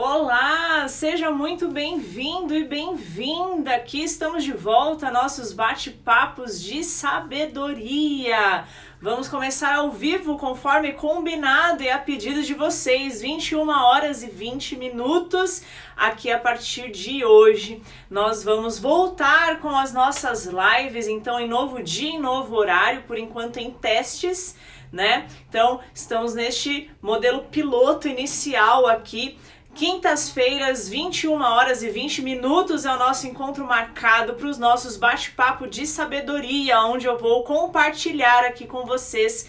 Olá, seja muito bem-vindo e bem-vinda. Aqui estamos de volta a nossos bate-papos de sabedoria. Vamos começar ao vivo conforme combinado e a pedido de vocês, 21 horas e 20 minutos. Aqui a partir de hoje nós vamos voltar com as nossas lives, então em novo dia, em novo horário, por enquanto em testes, né? Então estamos neste modelo piloto inicial aqui. Quintas-feiras, 21 horas e 20 minutos é o nosso encontro marcado para os nossos bate-papo de sabedoria, onde eu vou compartilhar aqui com vocês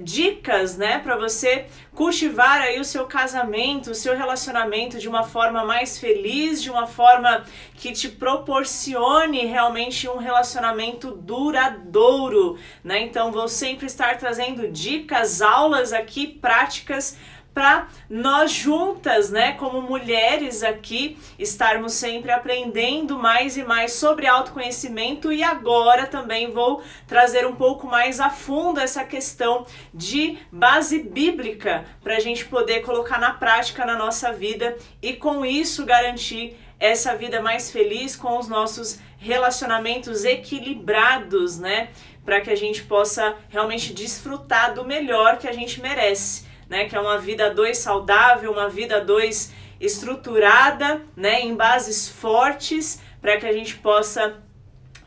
dicas, né, para você cultivar aí o seu casamento, o seu relacionamento de uma forma mais feliz, de uma forma que te proporcione realmente um relacionamento duradouro, né? Então vou sempre estar trazendo dicas, aulas aqui, práticas, para nós juntas, né, como mulheres aqui, estarmos sempre aprendendo mais e mais sobre autoconhecimento. E agora também vou trazer um pouco mais a fundo essa questão de base bíblica para a gente poder colocar na prática na nossa vida e com isso garantir essa vida mais feliz com os nossos relacionamentos equilibrados, né, para que a gente possa realmente desfrutar do melhor que a gente merece. Né, que é uma vida a dois saudável, uma vida a dois estruturada, né, em bases fortes, para que a gente possa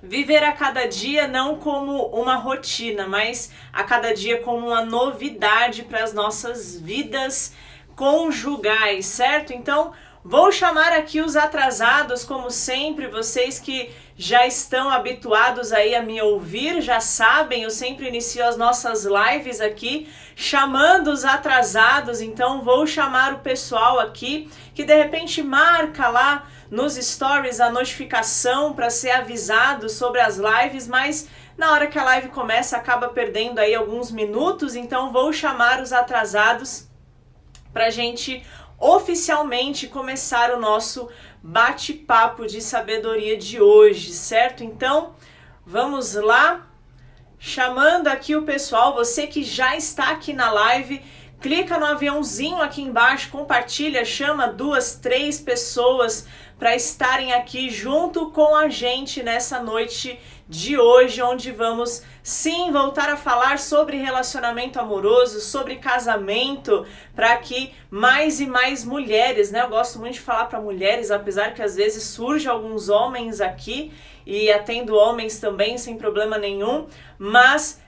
viver a cada dia não como uma rotina, mas a cada dia como uma novidade para as nossas vidas conjugais, certo? Então, vou chamar aqui os atrasados, como sempre, vocês que já estão habituados aí a me ouvir, já sabem, eu sempre inicio as nossas lives aqui, chamando os atrasados, então vou chamar o pessoal aqui, que de repente marca lá nos stories a notificação para ser avisado sobre as lives, mas na hora que a live começa acaba perdendo aí alguns minutos, então vou chamar os atrasados para a gente oficialmente começar o nosso bate-papo de sabedoria de hoje, certo? Então, vamos lá, chamando aqui o pessoal, você que já está aqui na live, clica no aviãozinho aqui embaixo, compartilha, chama 2, 3 pessoas para estarem aqui junto com a gente nessa noite de hoje, onde vamos sim voltar a falar sobre relacionamento amoroso, sobre casamento, para que mais e mais mulheres, né? Eu gosto muito de falar para mulheres, apesar que às vezes surgem alguns homens aqui e atendo homens também sem problema nenhum, mas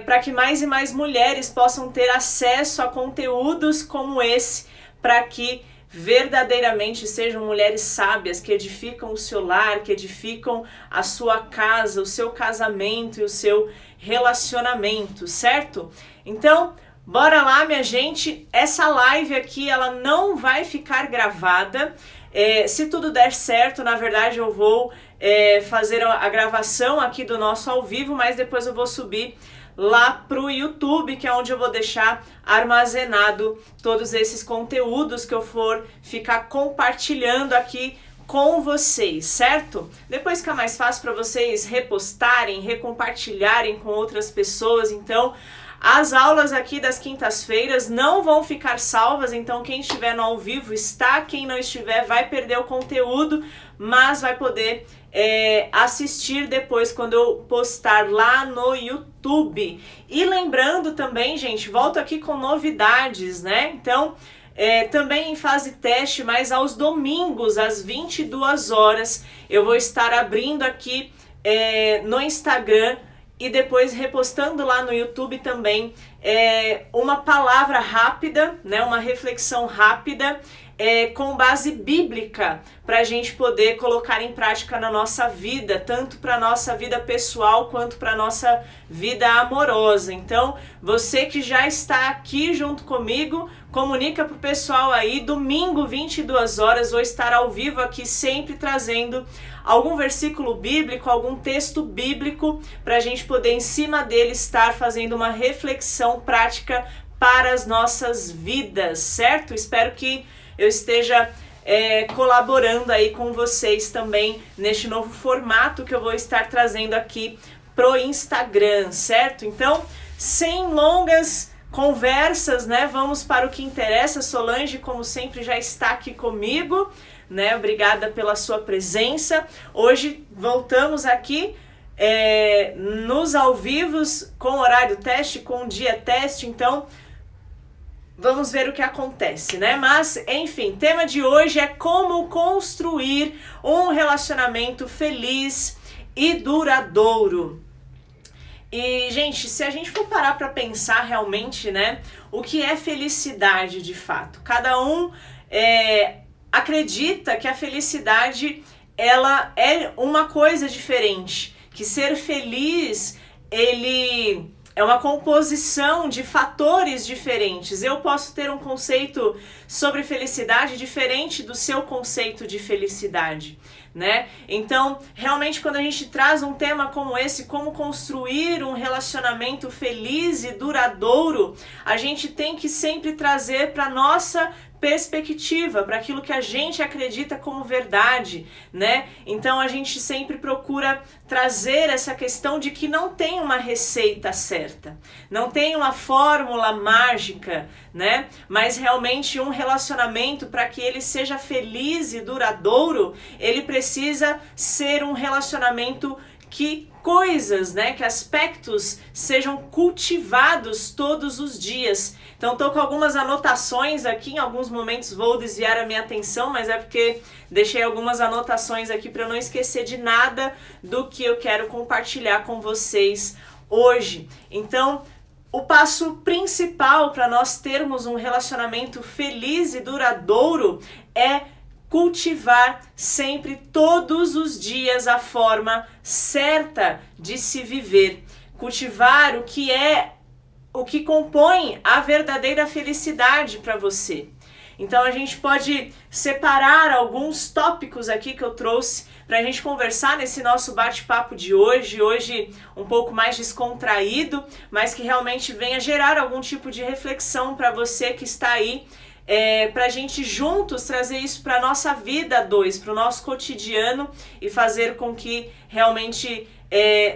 para que mais e mais mulheres possam ter acesso a conteúdos como esse, para que verdadeiramente sejam mulheres sábias que edificam o seu lar, que edificam a sua casa, o seu casamento e o seu relacionamento, certo? Então, bora lá, minha gente. Essa live aqui, ela não vai ficar gravada. Se tudo der certo, na verdade eu vou fazer a gravação aqui do nosso ao vivo, mas depois eu vou subir lá pro YouTube, que é onde eu vou deixar armazenado todos esses conteúdos que eu for ficar compartilhando aqui com vocês, certo? Depois fica mais fácil para vocês repostarem, recompartilharem com outras pessoas. Então, as aulas aqui das quintas-feiras não vão ficar salvas, então quem estiver no ao vivo está, quem não estiver vai perder o conteúdo, mas vai poder assistir depois quando eu postar lá no YouTube. E lembrando também, gente, volto aqui com novidades, né? Então, também em fase teste, mas aos domingos, às 22 horas, eu vou estar abrindo aqui no Instagram e depois repostando lá no YouTube também uma palavra rápida, né, uma reflexão rápida com base bíblica para a gente poder colocar em prática na nossa vida, tanto para a nossa vida pessoal quanto para a nossa vida amorosa. Então, você que já está aqui junto comigo, comunica pro pessoal aí, domingo 22 horas, vou estar ao vivo aqui sempre trazendo algum versículo bíblico, algum texto bíblico, para a gente poder em cima dele estar fazendo uma reflexão prática para as nossas vidas, certo? Espero que eu esteja colaborando aí com vocês também neste novo formato que eu vou estar trazendo aqui pro Instagram, certo? Então, sem longas, conversas, né? Vamos para o que interessa. Solange, como sempre, já está aqui comigo, né? Obrigada pela sua presença. Hoje voltamos aqui nos ao vivos com horário teste, com dia teste, então vamos ver o que acontece, né? Mas, enfim, tema de hoje é como construir um relacionamento feliz e duradouro. E, gente, se a gente for parar para pensar realmente, né, o que é felicidade de fato? Cada um acredita que a felicidade, ela é uma coisa diferente, que ser feliz, ele é uma composição de fatores diferentes. Eu posso ter um conceito sobre felicidade diferente do seu conceito de felicidade, né? Então, realmente, quando a gente traz um tema como esse, como construir um relacionamento feliz e duradouro, a gente tem que sempre trazer para nossa perspectiva, para aquilo que a gente acredita como verdade, né? Então a gente sempre procura trazer essa questão de que não tem uma receita certa, não tem uma fórmula mágica, né? Mas realmente um relacionamento, para que ele seja feliz e duradouro, ele precisa ser um relacionamento que coisas, né, que aspectos sejam cultivados todos os dias. Então tô com algumas anotações aqui, em alguns momentos vou desviar a minha atenção, mas é porque deixei algumas anotações aqui para eu não esquecer de nada do que eu quero compartilhar com vocês hoje. Então, o passo principal para nós termos um relacionamento feliz e duradouro é cultivar sempre, todos os dias, a forma certa de se viver. Cultivar o que compõe a verdadeira felicidade para você. Então a gente pode separar alguns tópicos aqui que eu trouxe para a gente conversar nesse nosso bate-papo de hoje. Hoje um pouco mais descontraído, mas que realmente venha gerar algum tipo de reflexão para você que está aí, para a gente juntos trazer isso para a nossa vida para o nosso cotidiano e fazer com que realmente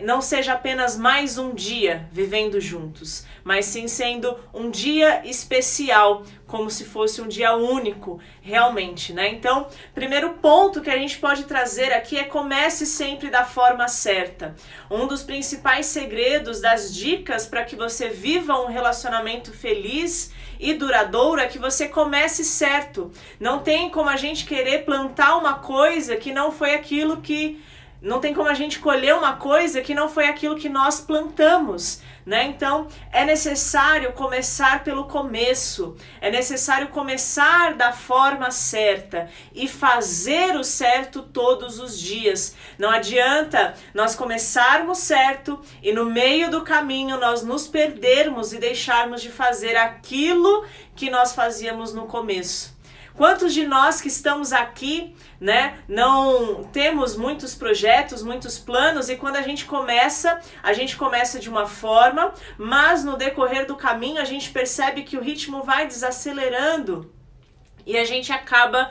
não seja apenas mais um dia vivendo juntos, mas sim sendo um dia especial, como se fosse um dia único, realmente, né? Então, primeiro ponto que a gente pode trazer aqui é: comece sempre da forma certa. Um dos principais segredos, das dicas para que você viva um relacionamento feliz e duradouro é que você comece certo. Não tem como a gente querer plantar uma coisa que não foi aquilo que... Não tem como a gente colher uma coisa que não foi aquilo que nós plantamos, né? Então, é necessário começar pelo começo, é necessário começar da forma certa e fazer o certo todos os dias. Não adianta nós começarmos certo e no meio do caminho nós nos perdermos e deixarmos de fazer aquilo que nós fazíamos no começo. Quantos de nós que estamos aqui, né, não temos muitos projetos, muitos planos, e quando a gente começa de uma forma, mas no decorrer do caminho a gente percebe que o ritmo vai desacelerando e a gente acaba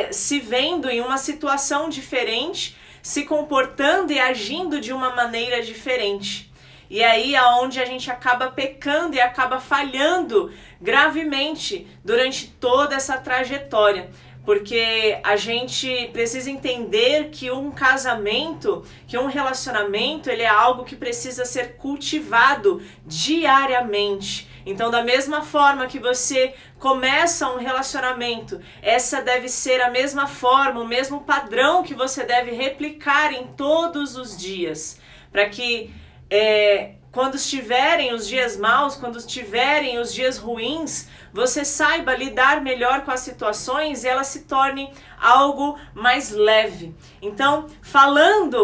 se vendo em uma situação diferente, se comportando e agindo de uma maneira diferente. E aí é onde a gente acaba pecando e acaba falhando gravemente durante toda essa trajetória. Porque a gente precisa entender que um casamento, que um relacionamento, ele é algo que precisa ser cultivado diariamente. Então, da mesma forma que você começa um relacionamento, essa deve ser a mesma forma, o mesmo padrão que você deve replicar em todos os dias. Para que quando estiverem os dias maus, quando estiverem os dias ruins, você saiba lidar melhor com as situações e ela se torne algo mais leve. Então,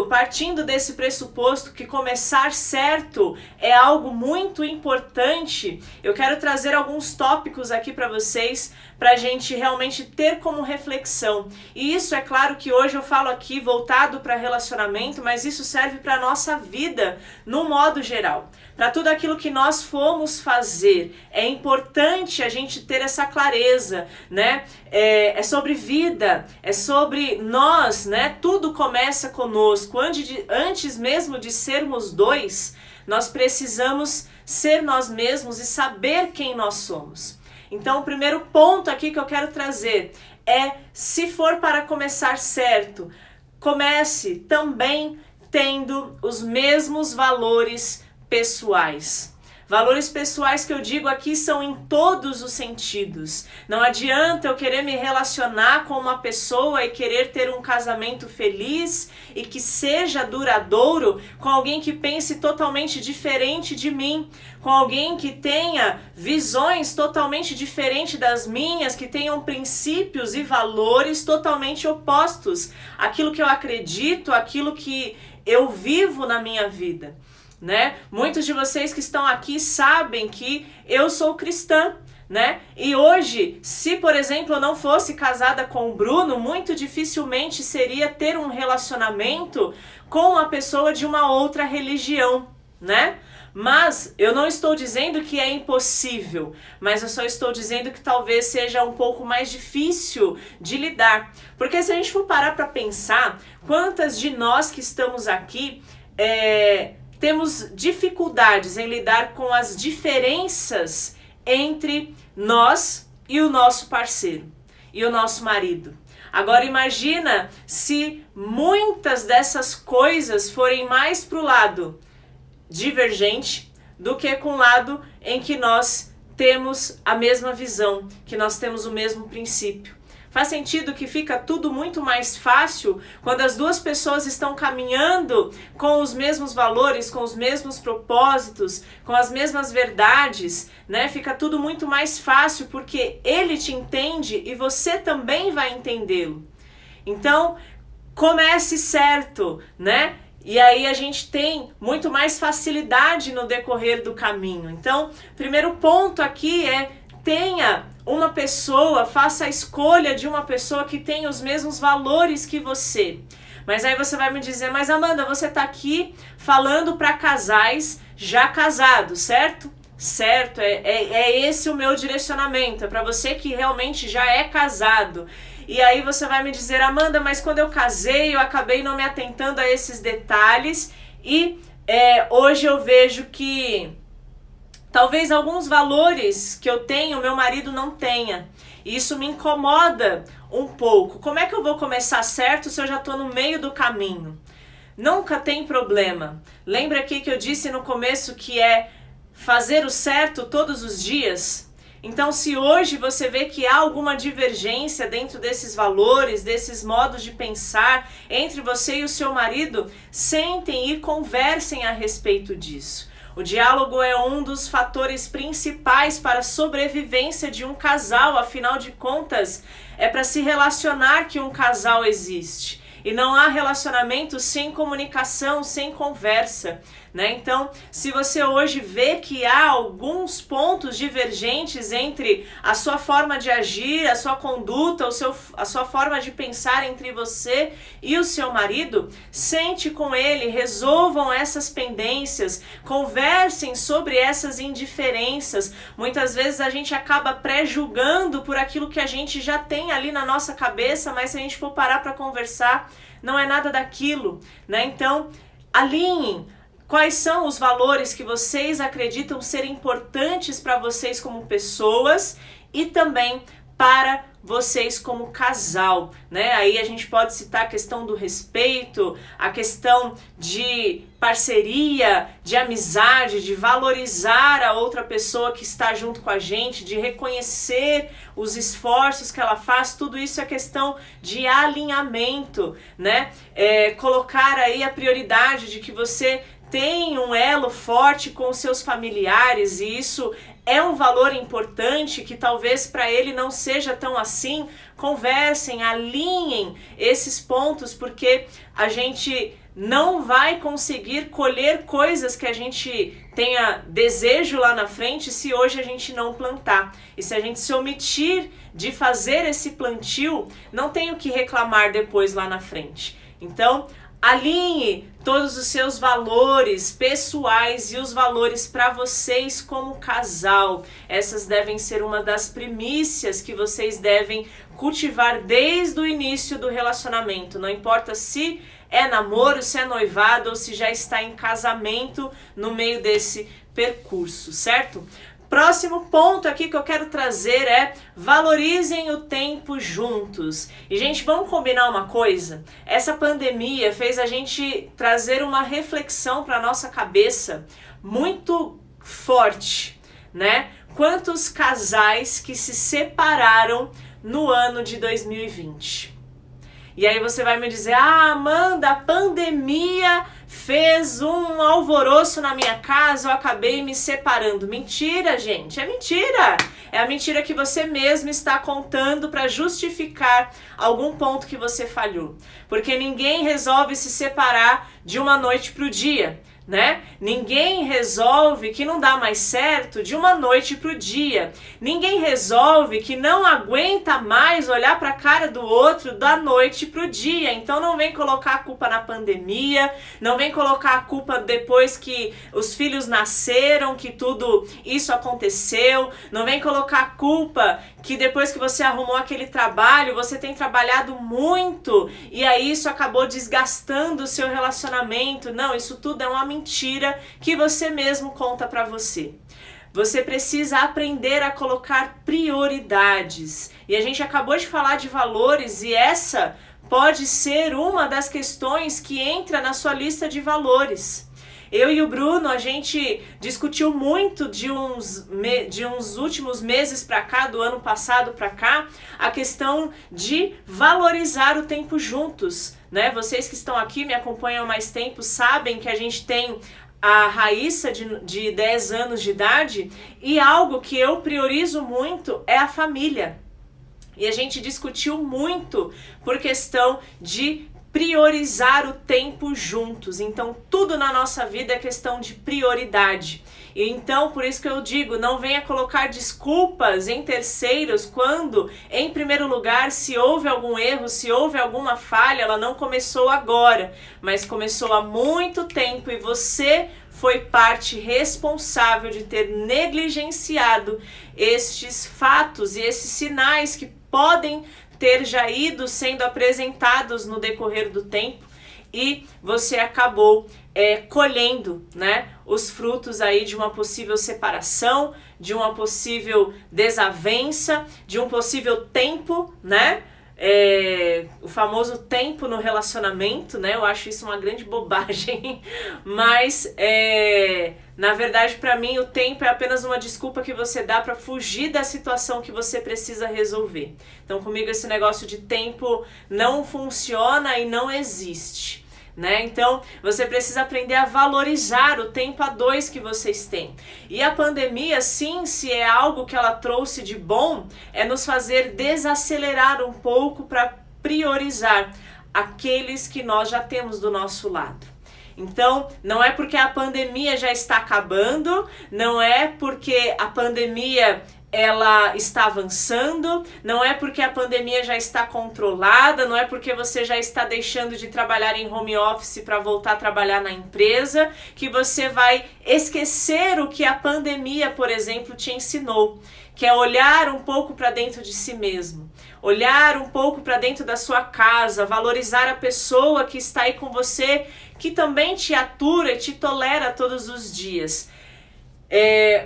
partindo desse pressuposto que começar certo é algo muito importante, eu quero trazer alguns tópicos aqui para vocês, para a gente realmente ter como reflexão. E isso, é claro que hoje eu falo aqui voltado para relacionamento, mas isso serve para a nossa vida no modo geral. Para tudo aquilo que nós fomos fazer, é importante a gente ter essa clareza, né? É sobre vida, é sobre nós, né? Tudo começa conosco. Antes mesmo de sermos dois, nós precisamos ser nós mesmos e saber quem nós somos. Então, o primeiro ponto aqui que eu quero trazer é, se for para começar certo, comece também tendo os mesmos valores pessoais. Valores pessoais que eu digo aqui são em todos os sentidos. Não adianta eu querer me relacionar com uma pessoa e querer ter um casamento feliz e que seja duradouro com alguém que pense totalmente diferente de mim, com alguém que tenha visões totalmente diferentes das minhas, que tenham princípios e valores totalmente opostos àquilo que eu acredito, àquilo que eu vivo na minha vida. Né? Muitos de vocês que estão aqui sabem que eu sou cristã, né? E hoje, se por exemplo eu não fosse casada com o Bruno, muito dificilmente seria ter um relacionamento com uma pessoa de uma outra religião, né? Mas eu não estou dizendo que é impossível, mas eu só estou dizendo que talvez seja um pouco mais difícil de lidar. Porque se a gente for parar para pensar, quantas de nós que estamos aqui temos dificuldades em lidar com as diferenças entre nós e o nosso parceiro e o nosso marido. Agora imagina se muitas dessas coisas forem mais para o lado divergente do que com o lado em que nós temos a mesma visão, que nós temos o mesmo princípio. Faz sentido que fica tudo muito mais fácil quando as duas pessoas estão caminhando com os mesmos valores, com os mesmos propósitos, com as mesmas verdades, né? Fica tudo muito mais fácil porque ele te entende e você também vai entendê-lo. Então, comece certo, né? E aí a gente tem muito mais facilidade no decorrer do caminho. Então, primeiro ponto aqui é: tenha uma pessoa, faça a escolha de uma pessoa que tenha os mesmos valores que você. Mas aí você vai me dizer: mas Amanda, você está aqui falando para casais já casados, certo? Certo, é esse o meu direcionamento, é para você que realmente já é casado. E aí você vai me dizer: Amanda, mas quando eu casei eu acabei não me atentando a esses detalhes e hoje eu vejo que talvez alguns valores que eu tenho, meu marido não tenha. E isso me incomoda um pouco. Como é que eu vou começar certo se eu já estou no meio do caminho? Nunca tem problema. Lembra aqui que eu disse no começo que é fazer o certo todos os dias? Então, se hoje você vê que há alguma divergência dentro desses valores, desses modos de pensar entre você e o seu marido, sentem e conversem a respeito disso. O diálogo é um dos fatores principais para a sobrevivência de um casal, afinal de contas, é para se relacionar que um casal existe. E não há relacionamento sem comunicação, sem conversa, né? Então, se você hoje vê que há alguns pontos divergentes entre a sua forma de agir, a sua conduta, a sua forma de pensar entre você e o seu marido, sente com ele, resolvam essas pendências, conversem sobre essas indiferenças. Muitas vezes a gente acaba pré-julgando por aquilo que a gente já tem ali na nossa cabeça, mas se a gente for parar para conversar, não é nada daquilo, né? Então, alinhem. Quais são os valores que vocês acreditam ser importantes para vocês como pessoas e também para vocês como casal, né? Aí a gente pode citar a questão do respeito, a questão de parceria, de amizade, de valorizar a outra pessoa que está junto com a gente, de reconhecer os esforços que ela faz. Tudo isso é questão de alinhamento, né? Colocar aí a prioridade de que você tem um elo forte com os seus familiares, e isso é um valor importante que talvez para ele não seja tão assim. Conversem, alinhem esses pontos, porque a gente não vai conseguir colher coisas que a gente tenha desejo lá na frente se hoje a gente não plantar. E se a gente se omitir de fazer esse plantio, não tem o que reclamar depois lá na frente. Então, alinhe todos os seus valores pessoais e os valores para vocês como casal. Essas devem ser uma das primícias que vocês devem cultivar desde o início do relacionamento. Não importa se é namoro, se é noivado ou se já está em casamento no meio desse percurso, certo? Próximo ponto aqui que eu quero trazer é valorizem o tempo juntos. E, gente, vamos combinar uma coisa? Essa pandemia fez a gente trazer uma reflexão para nossa cabeça muito forte, né? Quantos casais que se separaram no ano de 2020? E aí você vai me dizer, Amanda, a pandemia fez um alvoroço na minha casa, eu acabei me separando. Mentira, gente, é mentira. É a mentira que você mesmo está contando para justificar algum ponto que você falhou. Porque ninguém resolve se separar de uma noite para o dia, né? Ninguém resolve que não dá mais certo de uma noite pro dia. Ninguém resolve que não aguenta mais olhar para a cara do outro da noite pro dia. Então não vem colocar a culpa na pandemia, não vem colocar a culpa depois que os filhos nasceram, que tudo isso aconteceu. Não vem colocar a culpa que depois que você arrumou aquele trabalho, você tem trabalhado muito e aí isso acabou desgastando o seu relacionamento. Não, isso tudo é uma mentira que você mesmo conta para você. Você precisa aprender a colocar prioridades. E a gente acabou de falar de valores e essa pode ser uma das questões que entra na sua lista de valores. Eu e o Bruno, a gente discutiu muito de uns últimos meses para cá, do ano passado para cá, a questão de valorizar o tempo juntos, né? Vocês que estão aqui, me acompanham há mais tempo, sabem que a gente tem a Raíssa de 10 anos de idade e algo que eu priorizo muito é a família. E a gente discutiu muito por questão de priorizar o tempo juntos. Então tudo na nossa vida é questão de prioridade. E então por isso que eu digo, não venha colocar desculpas em terceiros quando, em primeiro lugar, se houve algum erro, se houve alguma falha, ela não começou agora, mas começou há muito tempo e você foi parte responsável de ter negligenciado estes fatos e esses sinais que podem ter já ido sendo apresentados no decorrer do tempo e você acabou colhendo, né, os frutos aí de uma possível separação, de uma possível desavença, de um possível tempo, né? O famoso tempo no relacionamento, né? Eu acho isso uma grande bobagem, mas na verdade para mim o tempo é apenas uma desculpa que você dá para fugir da situação que você precisa resolver. Então comigo esse negócio de tempo não funciona e não existe, né? Então você precisa aprender a valorizar o tempo a dois que vocês têm. E a pandemia, sim, se é algo que ela trouxe de bom, é nos fazer desacelerar um pouco para priorizar aqueles que nós já temos do nosso lado. Então, não é porque a pandemia já está acabando, não é porque a pandemia ela está avançando, não é porque a pandemia já está controlada, não é porque você já está deixando de trabalhar em home office para voltar a trabalhar na empresa, que você vai esquecer o que a pandemia, por exemplo, te ensinou, que é olhar um pouco para dentro de si mesmo, olhar um pouco para dentro da sua casa, valorizar a pessoa que está aí com você, que também te atura e te tolera todos os dias.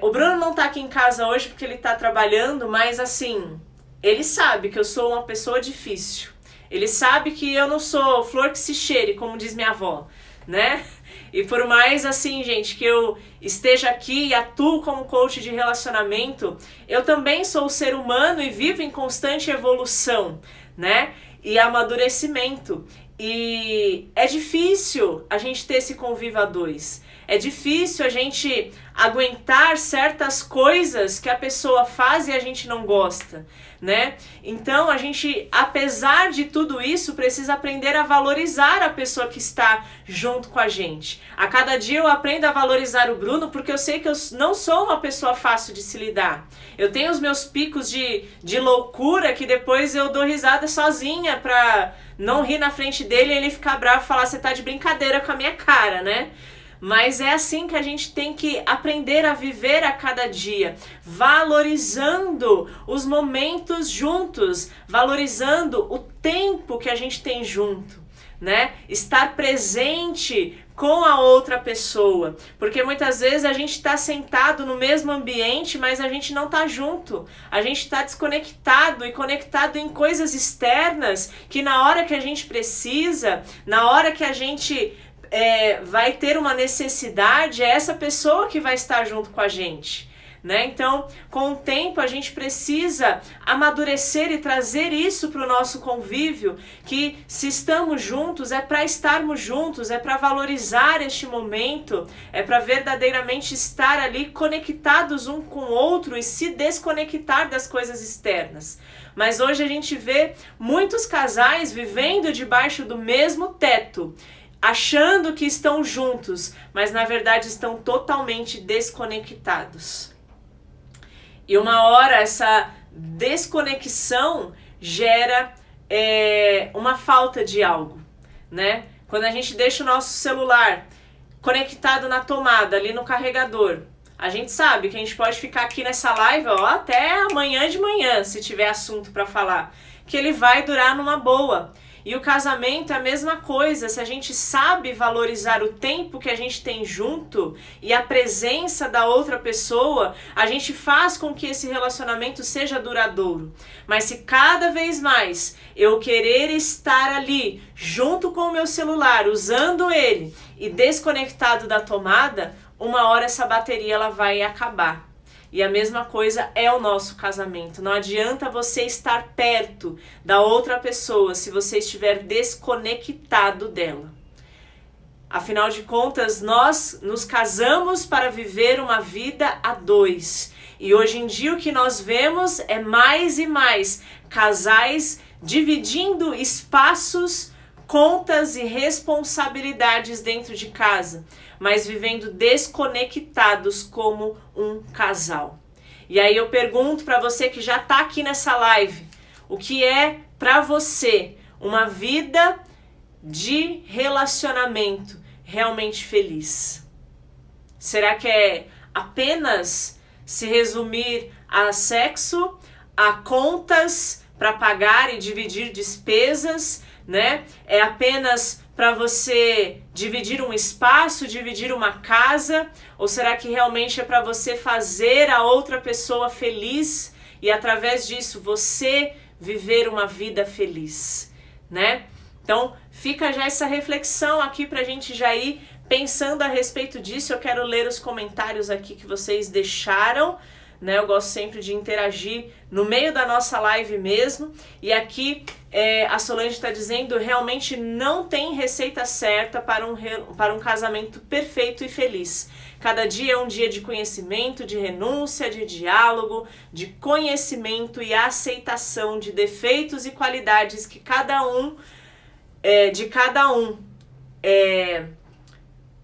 O Bruno não tá aqui em casa hoje porque ele tá trabalhando, mas assim, ele sabe que eu sou uma pessoa difícil. Ele sabe que eu não sou flor que se cheire, como diz minha avó, né? E por mais assim, gente, que eu esteja aqui e atuo como coach de relacionamento, eu também sou ser humano e vivo em constante evolução, né? E amadurecimento. E é difícil a gente ter esse convívio a dois. É difícil a gente aguentar certas coisas que a pessoa faz e a gente não gosta, né? Então a gente, apesar de tudo isso, precisa aprender a valorizar a pessoa que está junto com a gente. A cada dia eu aprendo a valorizar o Bruno porque eu sei que eu não sou uma pessoa fácil de se lidar. Eu tenho os meus picos de loucura que depois eu dou risada sozinha pra não rir na frente dele e ele ficar bravo e falar, você tá de brincadeira com a minha cara, né? Mas é assim que a gente tem que aprender a viver a cada dia, valorizando os momentos juntos, valorizando o tempo que a gente tem junto, né? Estar presente com a outra pessoa, porque muitas vezes a gente está sentado no mesmo ambiente, mas a gente não está junto, a gente está desconectado e conectado em coisas externas que na hora que a gente precisa, na hora que a gente vai ter uma necessidade, é essa pessoa que vai estar junto com a gente. Né? Então, com o tempo, a gente precisa amadurecer e trazer isso para o nosso convívio, que se estamos juntos, é para estarmos juntos, é para valorizar este momento, é para verdadeiramente estar ali conectados um com o outro e se desconectar das coisas externas. Mas hoje a gente vê muitos casais vivendo debaixo do mesmo teto, achando que estão juntos, mas na verdade estão totalmente desconectados. E uma hora essa desconexão gera uma falta de algo, né? Quando a gente deixa o nosso celular conectado na tomada, ali no carregador, a gente sabe que a gente pode ficar aqui nessa live até amanhã de manhã, se tiver assunto para falar, que ele vai durar numa boa. E o casamento é a mesma coisa, se a gente sabe valorizar o tempo que a gente tem junto e a presença da outra pessoa, a gente faz com que esse relacionamento seja duradouro. Mas se cada vez mais eu querer estar ali, junto com o meu celular, usando ele e desconectado da tomada, uma hora essa bateria ela vai acabar. E a mesma coisa é o nosso casamento. Não adianta você estar perto da outra pessoa se você estiver desconectado dela. Afinal de contas, nós nos casamos para viver uma vida a dois. E hoje em dia o que nós vemos é mais e mais casais dividindo espaços, contas e responsabilidades dentro de casa, mas vivendo desconectados como um casal. E aí eu pergunto para você que já está aqui nessa live, o que é para você uma vida de relacionamento realmente feliz? Será que é apenas se resumir a sexo, a contas para pagar e dividir despesas, né? É apenas para você dividir um espaço, dividir uma casa? Ou será que realmente é para você fazer a outra pessoa feliz e através disso você viver uma vida feliz, né? Então fica já essa reflexão aqui para a gente já ir pensando a respeito disso. Eu quero ler os comentários aqui que vocês deixaram, né? Eu gosto sempre de interagir no meio da nossa live mesmo. E aqui a Solange está dizendo, realmente não tem receita certa para um casamento perfeito e feliz. Cada dia é um dia de conhecimento, de renúncia, de diálogo, de conhecimento e aceitação de defeitos e qualidades que de cada um.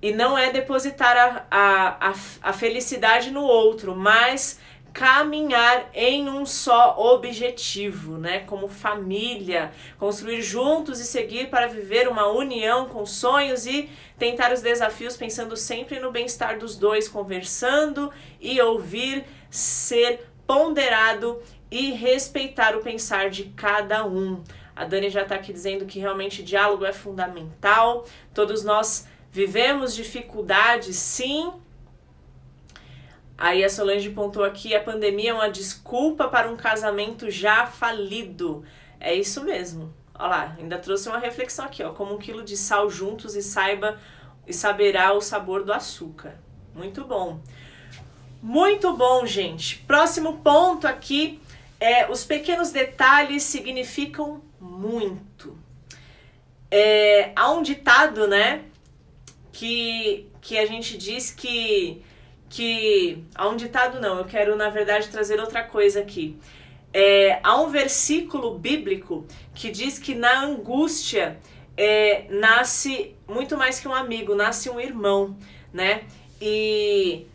E não é depositar a felicidade no outro, mas caminhar em um só objetivo, né? Como família, construir juntos e seguir para viver uma união com sonhos e tentar os desafios pensando sempre no bem-estar dos dois, conversando e ouvir, ser ponderado e respeitar o pensar de cada um. A Dani já está aqui dizendo que realmente diálogo é fundamental, todos nós vivemos dificuldades, sim. Aí a Solange pontuou aqui, a pandemia é uma desculpa para um casamento já falido. É isso mesmo. Olha lá, ainda trouxe uma reflexão aqui, ó, como 1 quilo de sal juntos e saberá o sabor do açúcar. Muito bom. Muito bom, gente. Próximo ponto aqui os pequenos detalhes significam muito. Há um ditado, né, que a gente diz que há um ditado não, eu quero na verdade trazer outra coisa aqui. Há um versículo bíblico que diz que na angústia nasce muito mais que um amigo, nasce um irmão, né? E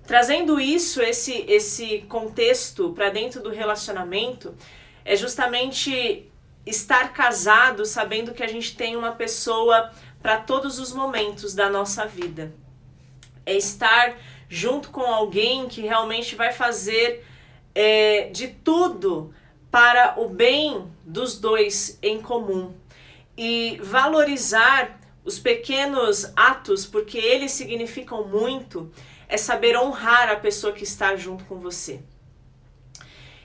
trazendo esse contexto para dentro do relacionamento, é justamente estar casado sabendo que a gente tem uma pessoa para todos os momentos da nossa vida. É estar junto com alguém que realmente vai fazer de tudo para o bem dos dois em comum. E valorizar os pequenos atos, porque eles significam muito, é saber honrar a pessoa que está junto com você.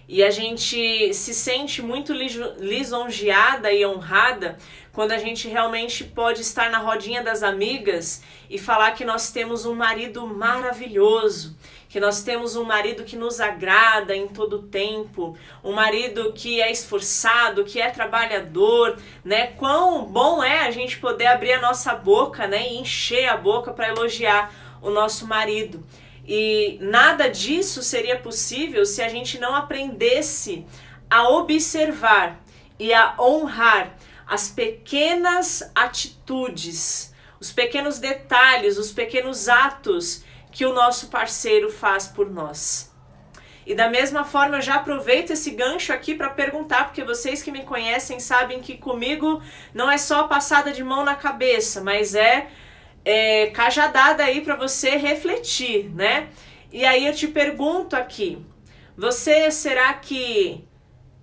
E a gente se sente muito lisonjeada e honrada quando a gente realmente pode estar na rodinha das amigas e falar que nós temos um marido maravilhoso, que nós temos um marido que nos agrada em todo o tempo, um marido que é esforçado, que é trabalhador, né? Quão bom é a gente poder abrir a nossa boca, né, e encher a boca para elogiar o nosso marido. E nada disso seria possível se a gente não aprendesse a observar e a honrar as pequenas atitudes, os pequenos detalhes, os pequenos atos que o nosso parceiro faz por nós. E da mesma forma eu já aproveito esse gancho aqui para perguntar, porque vocês que me conhecem sabem que comigo não é só passada de mão na cabeça, mas é cajadada aí para você refletir, né? E aí eu te pergunto aqui, você será que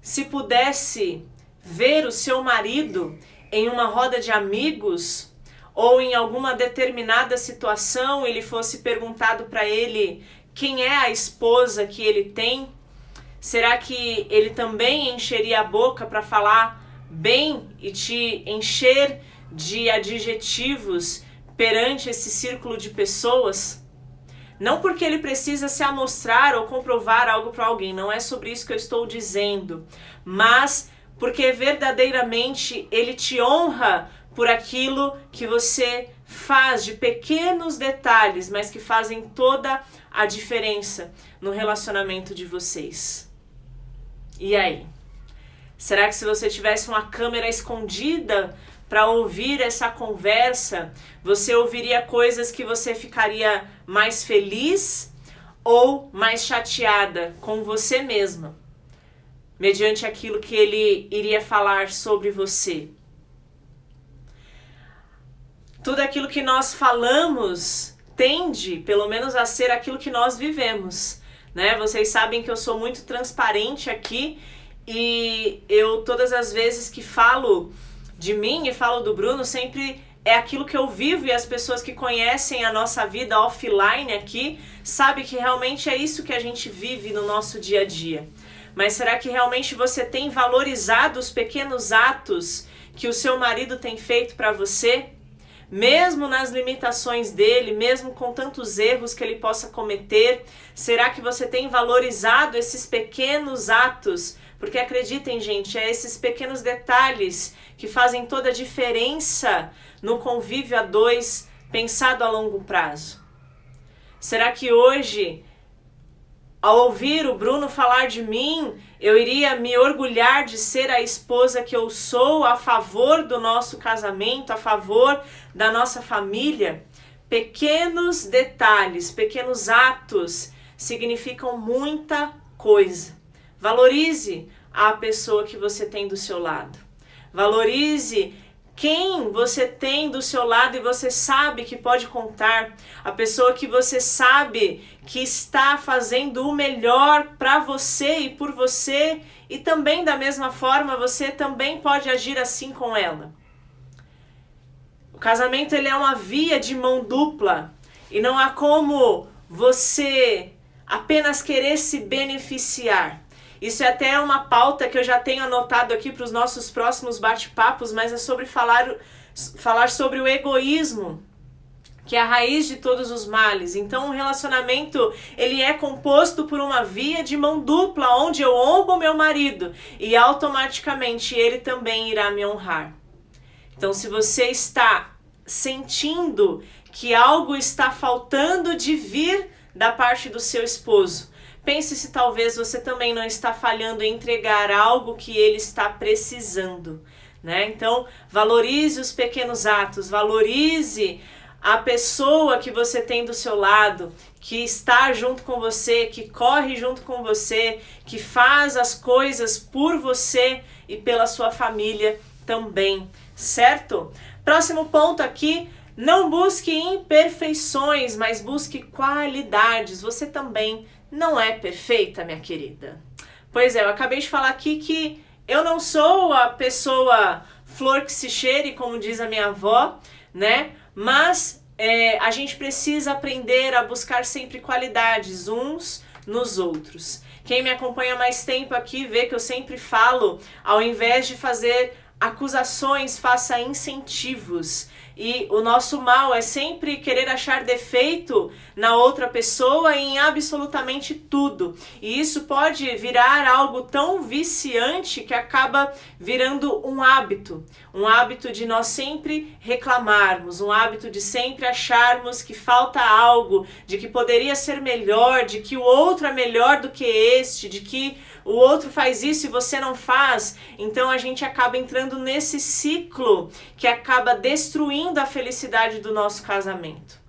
se pudesse ver o seu marido em uma roda de amigos ou em alguma determinada situação, ele fosse perguntado para ele quem é a esposa que ele tem, será que ele também encheria a boca para falar bem e te encher de adjetivos perante esse círculo de pessoas? Não porque ele precisa se amostrar ou comprovar algo para alguém, não é sobre isso que eu estou dizendo, mas porque verdadeiramente ele te honra por aquilo que você faz, de pequenos detalhes, mas que fazem toda a diferença no relacionamento de vocês. E aí? Será que se você tivesse uma câmera escondida para ouvir essa conversa, você ouviria coisas que você ficaria mais feliz ou mais chateada com você mesma, mediante aquilo que ele iria falar sobre você? Tudo aquilo que nós falamos tende, pelo menos, a ser aquilo que nós vivemos, né? Vocês sabem que eu sou muito transparente aqui e eu, todas as vezes que falo de mim e falo do Bruno, sempre é aquilo que eu vivo, e as pessoas que conhecem a nossa vida offline aqui sabem que realmente é isso que a gente vive no nosso dia a dia. Mas será que realmente você tem valorizado os pequenos atos que o seu marido tem feito para você? Mesmo nas limitações dele, mesmo com tantos erros que ele possa cometer, será que você tem valorizado esses pequenos atos? Porque acreditem, gente, é esses pequenos detalhes que fazem toda a diferença no convívio a dois, pensado a longo prazo. Será que hoje, ao ouvir o Bruno falar de mim, eu iria me orgulhar de ser a esposa que eu sou, a favor do nosso casamento, a favor da nossa família? Pequenos detalhes, pequenos atos significam muita coisa. Valorize a pessoa que você tem do seu lado. Valorize quem você tem do seu lado e você sabe que pode contar. A pessoa que você sabe que está fazendo o melhor para você e por você, e também da mesma forma você também pode agir assim com ela. O casamento, ele é uma via de mão dupla e não há como você apenas querer se beneficiar. Isso é até uma pauta que eu já tenho anotado aqui para os nossos próximos bate-papos, mas é sobre falar sobre o egoísmo, que é a raiz de todos os males. Então, um relacionamento, ele é composto por uma via de mão dupla, onde eu honro meu marido e automaticamente ele também irá me honrar. Então, se você está sentindo que algo está faltando de vir da parte do seu esposo, pense se talvez você também não está falhando em entregar algo que ele está precisando, né? Então, valorize os pequenos atos, valorize a pessoa que você tem do seu lado, que está junto com você, que corre junto com você, que faz as coisas por você e pela sua família também, certo? Próximo ponto aqui. Não busque imperfeições, mas busque qualidades. Você também não é perfeita, minha querida. Pois é, eu acabei de falar aqui que eu não sou a pessoa flor que se cheire, como diz a minha avó, né? Mas a gente precisa aprender a buscar sempre qualidades uns nos outros. Quem me acompanha mais tempo aqui vê que eu sempre falo, ao invés de fazer acusações, faça incentivos. E o nosso mal é sempre querer achar defeito na outra pessoa em absolutamente tudo. E isso pode virar algo tão viciante que acaba virando um hábito de nós sempre reclamarmos, um hábito de sempre acharmos que falta algo, de que poderia ser melhor, de que o outro é melhor do que este, de que o outro faz isso e você não faz. Então a gente acaba entrando nesse ciclo que acaba destruindo a felicidade do nosso casamento.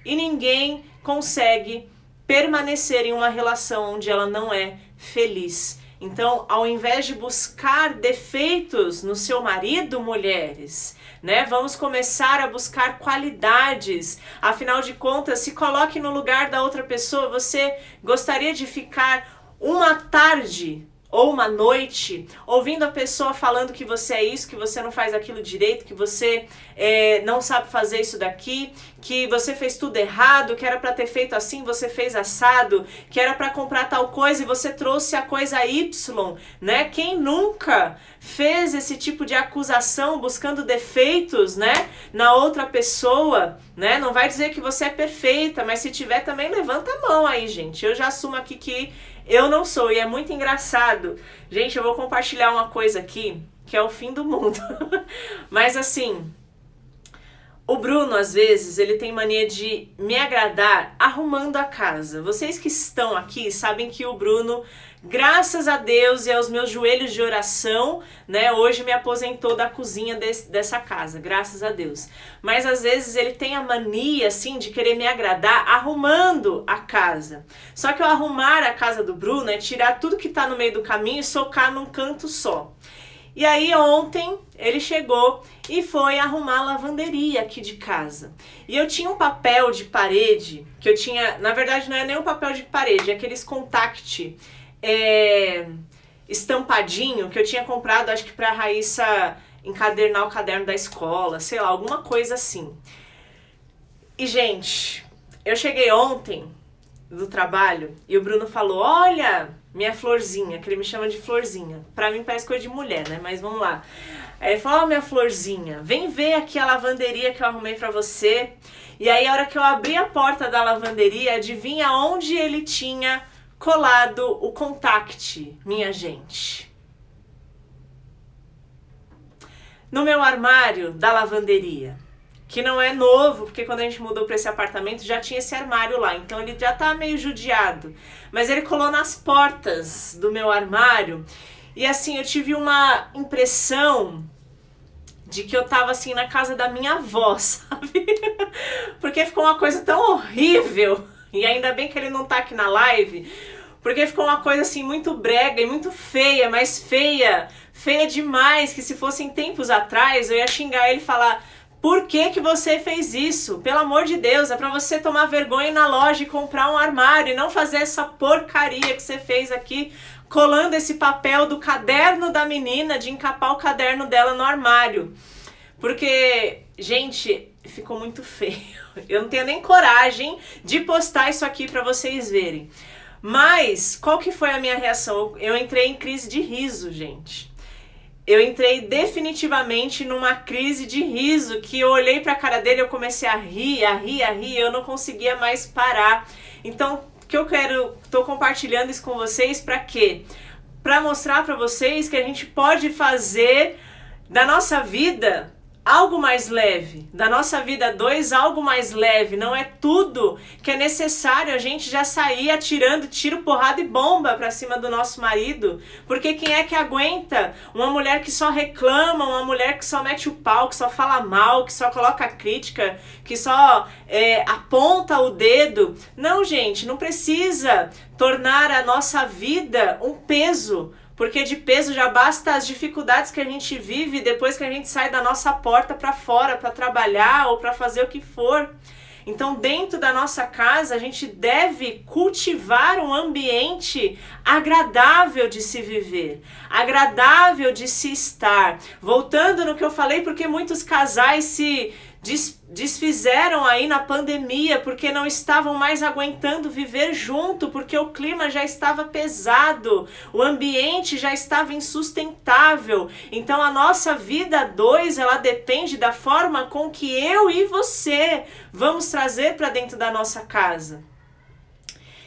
E ninguém consegue permanecer em uma relação onde ela não é feliz. Então, ao invés de buscar defeitos no seu marido, mulheres, né, vamos começar a buscar qualidades. Afinal de contas, se coloque no lugar da outra pessoa. Você gostaria de ficar uma tarde ou uma noite ouvindo a pessoa falando que você é isso, que você não faz aquilo direito, que você não sabe fazer isso daqui, que você fez tudo errado, que era para ter feito assim, você fez assado, que era para comprar tal coisa e você trouxe a coisa Y, né? Quem nunca fez esse tipo de acusação buscando defeitos, né, na outra pessoa, né? Não vai dizer que você é perfeita, mas se tiver também levanta a mão aí, gente. Eu já assumo aqui que eu não sou, e é muito engraçado. Gente, eu vou compartilhar uma coisa aqui, que é o fim do mundo. Mas assim, o Bruno, às vezes, ele tem mania de me agradar arrumando a casa. Vocês que estão aqui sabem que o Bruno, graças a Deus e aos meus joelhos de oração, né, hoje me aposentou da cozinha dessa casa, graças a Deus. Mas às vezes ele tem a mania, assim, de querer me agradar arrumando a casa. Só que o arrumar a casa do Bruno é tirar tudo que tá no meio do caminho e socar num canto só. E aí ontem ele chegou e foi arrumar a lavanderia aqui de casa. E eu tinha um papel de parede, que eu tinha, na verdade não é nem um papel de parede, é aqueles contact estampadinho que eu tinha comprado, acho que pra Raíssa encadernar o caderno da escola, sei lá, alguma coisa assim. E gente, eu cheguei ontem do trabalho e o Bruno falou, olha, minha florzinha, que ele me chama de florzinha. Pra mim parece coisa de mulher, né? Mas vamos lá. Aí ele falou, ó, minha florzinha, vem ver aqui a lavanderia que eu arrumei pra você. E aí a hora que eu abri a porta da lavanderia, adivinha onde ele tinha colado o contact, minha gente? No meu armário da lavanderia. Que não é novo, porque quando a gente mudou para esse apartamento já tinha esse armário lá, então ele já tá meio judiado. Mas ele colou nas portas do meu armário e assim, eu tive uma impressão de que eu tava assim na casa da minha avó, sabe? Porque ficou uma coisa tão horrível, e ainda bem que ele não tá aqui na live, porque ficou uma coisa assim muito brega e muito feia, mas feia demais, que se fosse em tempos atrás eu ia xingar ele e falar... Por que você fez isso? Pelo amor de Deus, é pra você tomar vergonha na loja e comprar um armário e não fazer essa porcaria que você fez aqui, colando esse papel do caderno da menina, de encapar o caderno dela no armário. Porque, gente, ficou muito feio. Eu não tenho nem coragem de postar isso aqui pra vocês verem. Mas, qual que foi a minha reação? Eu entrei em crise de riso, gente. Eu entrei definitivamente numa crise de riso, que eu olhei pra cara dele e eu comecei a rir, eu não conseguia mais parar. Então, o que eu tô compartilhando isso com vocês pra quê? Pra mostrar pra vocês que a gente pode fazer da nossa vida algo mais leve, da nossa vida dois algo mais leve. Não é tudo que é necessário a gente já sair atirando tiro, porrada e bomba pra cima do nosso marido, porque quem é que aguenta uma mulher que só reclama, uma mulher que só mete o pau, que só fala mal, que só coloca crítica, que só aponta o dedo? Não, gente, não precisa tornar a nossa vida um peso, porque de peso já basta as dificuldades que a gente vive depois que a gente sai da nossa porta para fora, para trabalhar ou para fazer o que for. Então, dentro da nossa casa, a gente deve cultivar um ambiente agradável de se viver, agradável de se estar. Voltando no que eu falei, porque muitos casais se desfizeram aí na pandemia porque não estavam mais aguentando viver junto, porque o clima já estava pesado, o ambiente já estava insustentável. Então a nossa vida a dois, ela depende da forma com que eu e você vamos trazer para dentro da nossa casa.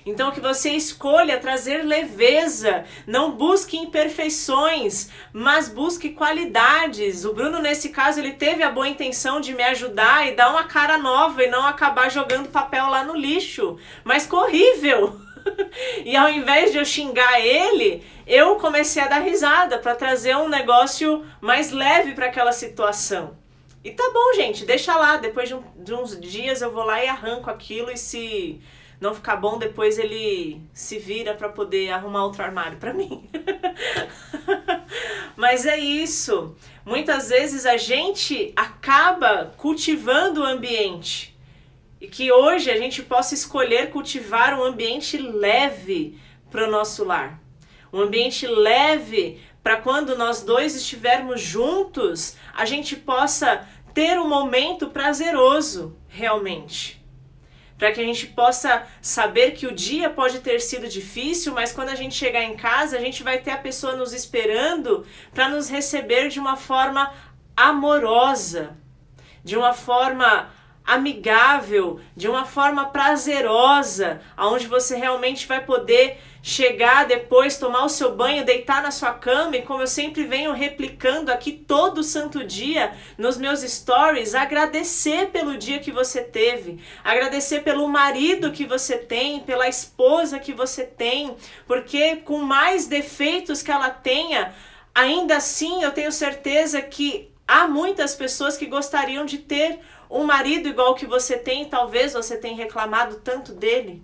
Então que você escolha trazer leveza, não busque imperfeições, mas busque qualidades. O Bruno, nesse caso, ele teve a boa intenção de me ajudar e dar uma cara nova e não acabar jogando papel lá no lixo, mas ficou horrível. E ao invés de eu xingar ele, eu comecei a dar risada para trazer um negócio mais leve para aquela situação. E tá bom, gente, deixa lá, depois de uns dias eu vou lá e arranco aquilo e se não ficar bom, depois ele se vira para poder arrumar outro armário para mim. Mas é isso. Muitas vezes a gente acaba cultivando o ambiente. E que hoje a gente possa escolher cultivar um ambiente leve para o nosso lar. Um ambiente leve para quando nós dois estivermos juntos, a gente possa ter um momento prazeroso, realmente. Para que a gente possa saber que o dia pode ter sido difícil, mas quando a gente chegar em casa, a gente vai ter a pessoa nos esperando para nos receber de uma forma amorosa, de uma forma amigável, de uma forma prazerosa, onde você realmente vai poder chegar depois, tomar o seu banho, deitar na sua cama e, como eu sempre venho replicando aqui todo santo dia nos meus stories, agradecer pelo dia que você teve, agradecer pelo marido que você tem, pela esposa que você tem, porque com mais defeitos que ela tenha, ainda assim eu tenho certeza que há muitas pessoas que gostariam de ter um marido igual que você tem, e talvez você tenha reclamado tanto dele,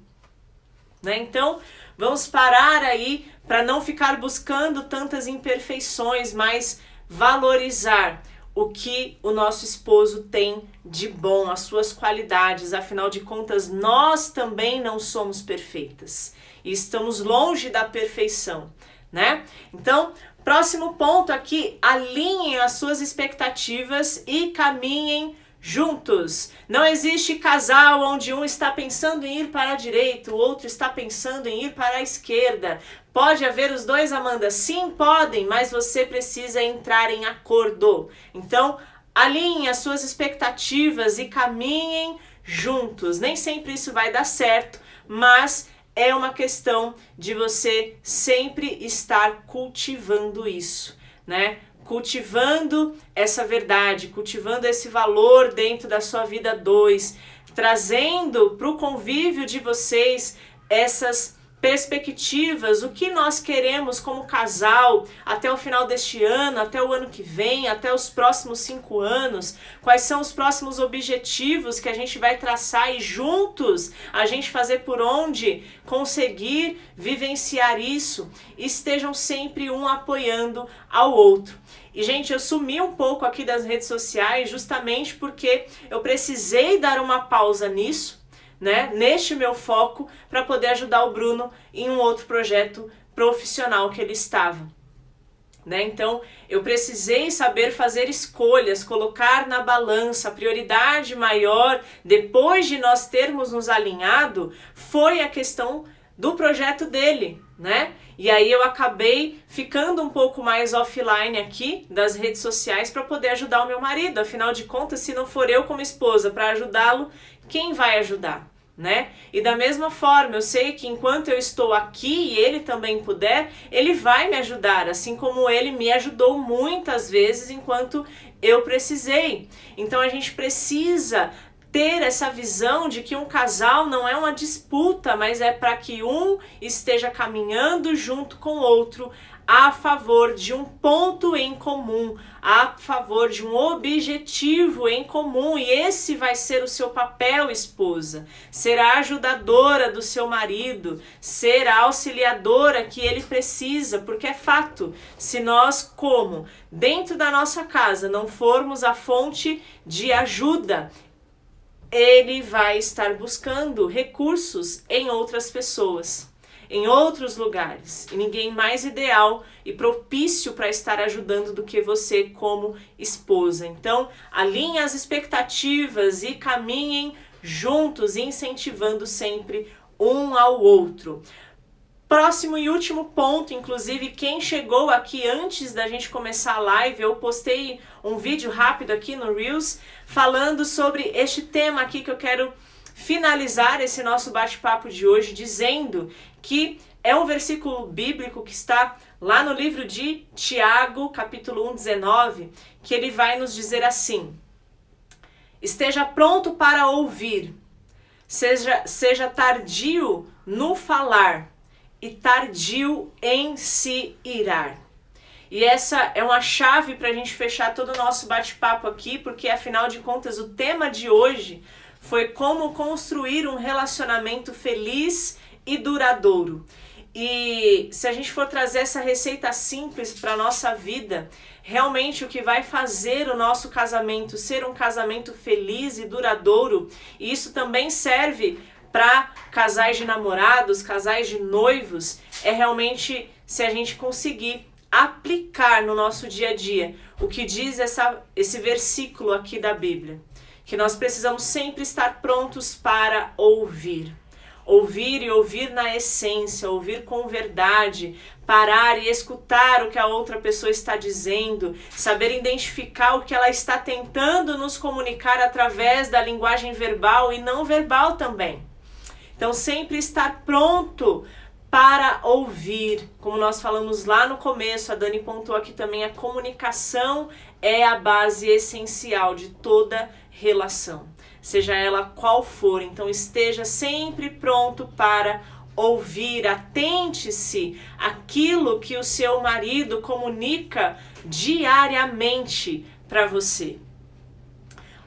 né? Então, vamos parar aí para não ficar buscando tantas imperfeições, mas valorizar o que o nosso esposo tem de bom, as suas qualidades. Afinal de contas, nós também não somos perfeitas e estamos longe da perfeição, né? Então, próximo ponto aqui, alinhem as suas expectativas e caminhem juntos. Não existe casal onde um está pensando em ir para a direita, o outro está pensando em ir para a esquerda. Pode haver os dois, Amanda? Sim, podem, mas você precisa entrar em acordo. Então, alinhem as suas expectativas e caminhem juntos. Nem sempre isso vai dar certo, mas é uma questão de você sempre estar cultivando isso, né? Cultivando essa verdade, cultivando esse valor dentro da sua vida dois, trazendo para o convívio de vocês essas perspectivas, o que nós queremos como casal até o final deste ano, até o ano que vem, até os próximos 5 anos, quais são os próximos objetivos que a gente vai traçar e juntos a gente fazer por onde conseguir vivenciar isso. Estejam sempre um apoiando ao outro. E, gente, eu sumi um pouco aqui das redes sociais justamente porque eu precisei dar uma pausa nisso, né, neste meu foco, para poder ajudar o Bruno em um outro projeto profissional que ele estava. Né? Então, eu precisei saber fazer escolhas, colocar na balança. A prioridade maior, depois de nós termos nos alinhado, foi a questão do projeto dele, né? E aí eu acabei ficando um pouco mais offline aqui das redes sociais para poder ajudar o meu marido. Afinal de contas, se não for eu como esposa para ajudá-lo, quem vai ajudar, né? E da mesma forma, eu sei que enquanto eu estou aqui e ele também puder, ele vai me ajudar, assim como ele me ajudou muitas vezes enquanto eu precisei. Então a gente precisa ter essa visão de que um casal não é uma disputa, mas é para que um esteja caminhando junto com o outro a favor de um ponto em comum, a favor de um objetivo em comum. E esse vai ser o seu papel, esposa. Ser a ajudadora do seu marido, ser a auxiliadora que ele precisa, porque é fato, se nós, como dentro da nossa casa, não formos a fonte de ajuda, ele vai estar buscando recursos em outras pessoas. em outros lugares. E ninguém mais ideal e propício para estar ajudando do que você como esposa. Então, alinhe as expectativas e caminhem juntos, incentivando sempre um ao outro. Próximo e último ponto, inclusive quem chegou aqui antes da gente começar a live, eu postei um vídeo rápido aqui no Reels falando sobre este tema aqui que eu quero finalizar esse nosso bate-papo de hoje, dizendo que é um versículo bíblico que está lá no livro de Tiago, capítulo 1, 19, que ele vai nos dizer assim: esteja pronto para ouvir, seja tardio no falar e tardio em se irar. E essa é uma chave para a gente fechar todo o nosso bate-papo aqui, porque afinal de contas o tema de hoje foi como construir um relacionamento feliz e duradouro. E se a gente for trazer essa receita simples para a nossa vida, realmente o que vai fazer o nosso casamento ser um casamento feliz e duradouro, e isso também serve para casais de namorados, casais de noivos, é realmente se a gente conseguir aplicar no nosso dia a dia o que diz esse versículo aqui da Bíblia, que nós precisamos sempre estar prontos para ouvir. Ouvir e ouvir na essência, ouvir com verdade, parar e escutar o que a outra pessoa está dizendo, saber identificar o que ela está tentando nos comunicar através da linguagem verbal e não verbal também. Então, sempre estar pronto para ouvir. Como nós falamos lá no começo, a Dani pontuou aqui também, a comunicação é a base essencial de toda relação, seja ela qual for. Então, esteja sempre pronto para ouvir, atente-se àquilo que o seu marido comunica diariamente para você.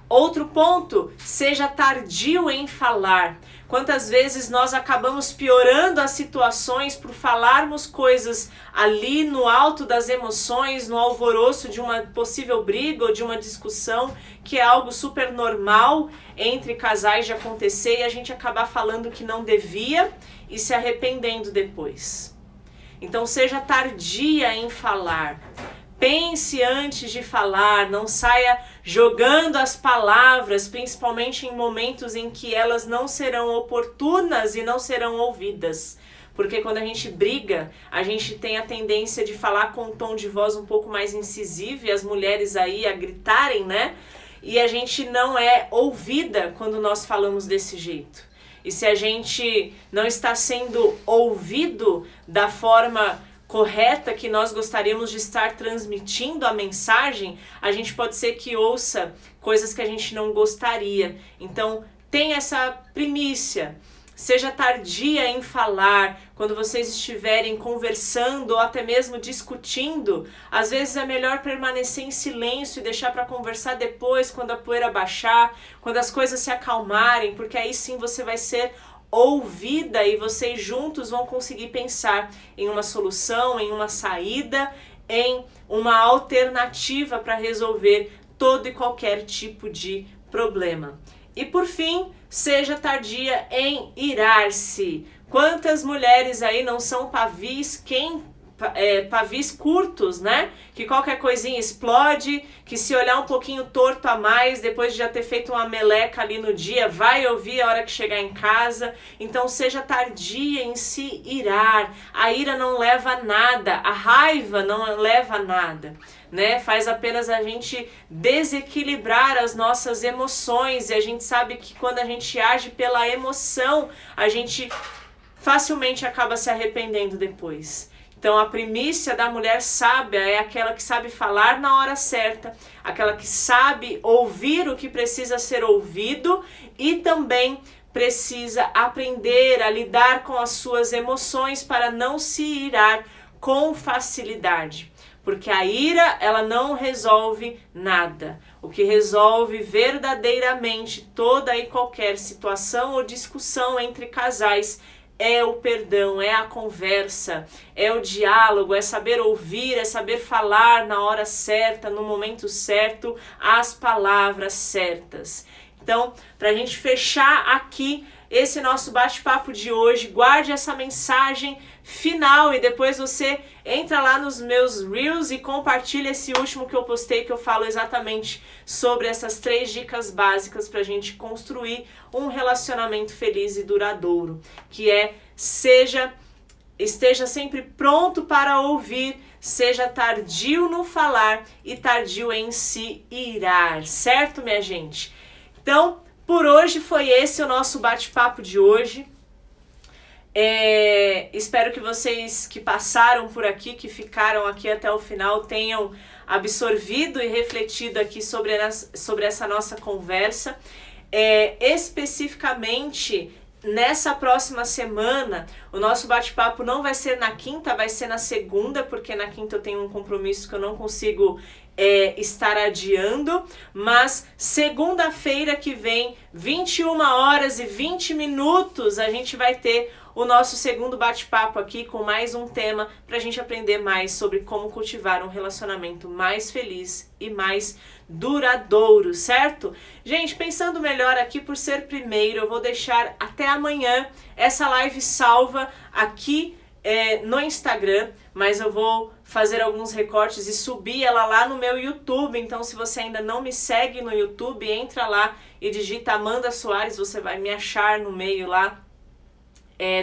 Outro ponto, seja tardio em falar. Quantas vezes nós acabamos piorando as situações por falarmos coisas ali no alto das emoções, no alvoroço de uma possível briga ou de uma discussão, que é algo super normal entre casais de acontecer, e a gente acabar falando que não devia e se arrependendo depois. Então seja tardia em falar. Pense antes de falar, não saia jogando as palavras, principalmente em momentos em que elas não serão oportunas e não serão ouvidas. Porque quando a gente briga, a gente tem a tendência de falar com um tom de voz um pouco mais incisivo, e as mulheres aí a gritarem, né? E a gente não é ouvida quando nós falamos desse jeito. E se a gente não está sendo ouvido da forma correta que nós gostaríamos de estar transmitindo a mensagem, a gente pode ser que ouça coisas que a gente não gostaria. Então, tem essa primícia. Seja tardia em falar. Quando vocês estiverem conversando ou até mesmo discutindo, às vezes é melhor permanecer em silêncio e deixar para conversar depois, quando a poeira baixar, quando as coisas se acalmarem, porque aí sim você vai ser ouvida e vocês juntos vão conseguir pensar em uma solução, em uma saída, em uma alternativa para resolver todo e qualquer tipo de problema. E por fim, seja tardia em irar-se. Quantas mulheres aí não são pavis pavis curtos, né? Que qualquer coisinha explode, que se olhar um pouquinho torto a mais, depois de já ter feito uma meleca ali no dia, vai ouvir a hora que chegar em casa. Então seja tardia em se irar. A ira não leva a nada, a raiva não leva a nada, né? Faz apenas a gente desequilibrar as nossas emoções, e a gente sabe que quando a gente age pela emoção, a gente facilmente acaba se arrependendo depois. Então a primícia da mulher sábia é aquela que sabe falar na hora certa, aquela que sabe ouvir o que precisa ser ouvido e também precisa aprender a lidar com as suas emoções para não se irar com facilidade. Porque a ira, ela não resolve nada. O que resolve verdadeiramente toda e qualquer situação ou discussão entre casais é o perdão, é a conversa, é o diálogo, é saber ouvir, é saber falar na hora certa, no momento certo, as palavras certas. Então, para a gente fechar aqui esse nosso bate-papo de hoje, guarde essa mensagem final e depois você entra lá nos meus Reels e compartilha esse último que eu postei, que eu falo exatamente sobre essas 3 dicas básicas para a gente construir um relacionamento feliz e duradouro, que é esteja sempre pronto para ouvir, seja tardio no falar e tardio em se irar, certo, minha gente? Então, por hoje foi esse o nosso bate-papo de hoje. Espero que vocês que passaram por aqui, que ficaram aqui até o final, tenham absorvido e refletido aqui sobre essa nossa conversa. Especificamente, nessa próxima semana, o nosso bate-papo não vai ser na quinta, vai ser na segunda, porque na quinta eu tenho um compromisso que eu não consigo estar adiando, mas segunda-feira que vem, 21h20, a gente vai ter o nosso segundo bate-papo aqui com mais um tema para a gente aprender mais sobre como cultivar um relacionamento mais feliz e mais duradouro, certo? Gente, pensando melhor aqui, por ser primeiro, eu vou deixar até amanhã essa live salva aqui no Instagram, mas eu vou fazer alguns recortes e subir ela lá no meu YouTube. Então, se você ainda não me segue no YouTube, entra lá e digita Amanda Soares, você vai me achar no meio lá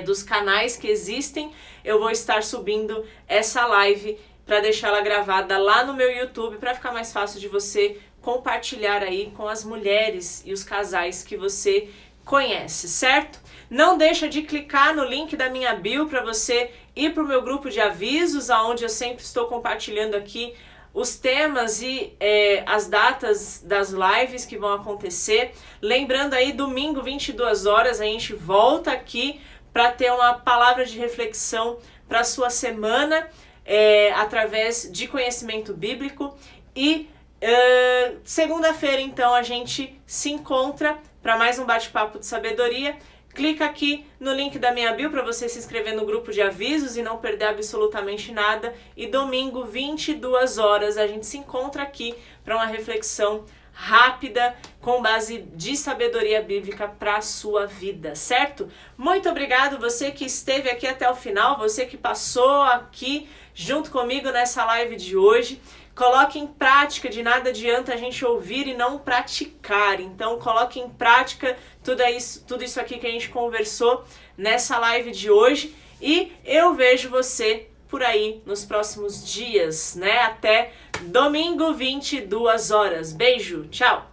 dos canais que existem. Eu vou estar subindo essa live para deixá-la gravada lá no meu YouTube, para ficar mais fácil de você compartilhar aí com as mulheres e os casais que você conhece, certo? Não deixa de clicar no link da minha bio para você ir para o meu grupo de avisos, onde eu sempre estou compartilhando aqui os temas e as datas das lives que vão acontecer. Lembrando aí, domingo, 22h, a gente volta aqui para ter uma palavra de reflexão para a sua semana, através de conhecimento bíblico. E segunda-feira, então, a gente se encontra para mais um bate-papo de sabedoria. Clica aqui no link da minha bio para você se inscrever no grupo de avisos e não perder absolutamente nada. E domingo, 22h, a gente se encontra aqui para uma reflexão rápida, com base de sabedoria bíblica para a sua vida, certo? Muito obrigado você que esteve aqui até o final, você que passou aqui junto comigo nessa live de hoje. Coloque em prática, de nada adianta a gente ouvir e não praticar. Então, coloque em prática tudo isso aqui que a gente conversou nessa live de hoje. E eu vejo você por aí nos próximos dias, né? Até domingo, 22h. Beijo, tchau!